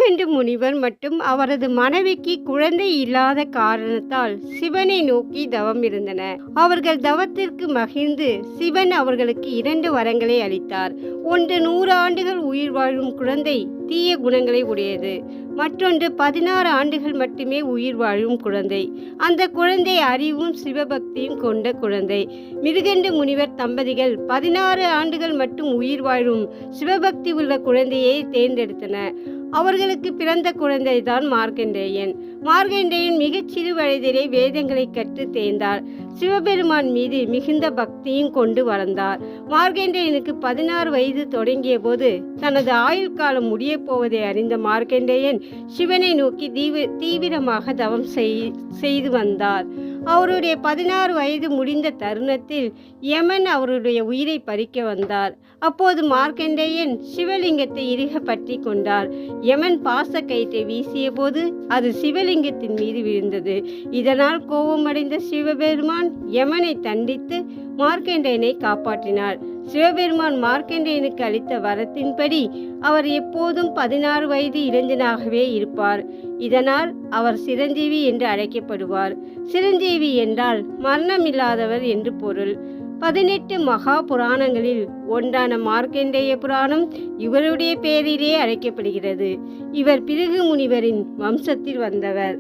மிருகண்டு முனிவர் மற்றும் அவரது மனைவிக்கு குழந்தை இல்லாத காரணத்தால் சிவனை நோக்கி தவம் இருந்தனர். அவர்கள் தவத்திற்கு மகிழ்ந்து சிவன் அவர்களுக்கு 2 வரங்களை அளித்தார். ஒன்று 100 ஆண்டுகள் உயிர் வாழும் குழந்தை, தீய குணங்களை உடையது. மற்றொன்று 16 ஆண்டுகள் மட்டுமே உயிர் வாழும் குழந்தை. அந்த குழந்தை அறிவும் சிவபக்தியும் கொண்ட குழந்தை. மிருகண்டு முனிவர் தம்பதிகள் 16 ஆண்டுகள் மட்டும் உயிர் வாழும் சிவபக்தி உள்ள குழந்தையை தேர்ந்தெடுத்தனர். அவர்களுக்கு பிறந்த குழந்தைதான் மார்க்கண்டேயன். மார்க்கண்டேயன் மிகச் சிறு வயதிலே வேதங்களை கற்று தேர்ந்தார். சிவபெருமான் மீது மிகுந்த பக்தியும் கொண்டு வளர்ந்தார். மார்க்கண்டேயனுக்கு 16 வயது தொடங்கிய போது தனது ஆயுள் காலம் முடியப் போவதை அறிந்த மார்க்கண்டேயன் சிவனை நோக்கி தீவிரமாக தவம் செய்து வந்தார். அவருடைய 16 வயது முடிந்த தருணத்தில் யமன் அவருடைய உயிரை பறிக்க வந்தார். அப்போது மார்க்கண்டேயன் சிவலிங்கத்தை இறுக பற்றி கொண்டார். யமன் பாச கயிற்றை வீசிய போது அது சிவலிங்கத்தின் மீது விழுந்தது. இதனால் கோபமடைந்த சிவபெருமான் யமனை தண்டித்து மார்க்கண்டேயனை காப்பாற்றினார். சிவபெருமான் மார்க்கண்டேயனுக்கு அளித்த வரத்தின்படி அவர் எப்போதும் 16 வயது இளைஞனாகவே இருப்பார். இதனால் அவர் சிரஞ்சீவி என்று அழைக்கப்படுவார். சிரஞ்சீவி என்றால் மரணமில்லாதவர் என்று பொருள். 18 மகா புராணங்களில் ஒன்றான மார்க்கண்டேய புராணம் இவருடைய பெயரிலே அழைக்கப்படுகிறது. இவர் பிருகு முனிவரின் வம்சத்தில் வந்தவர்.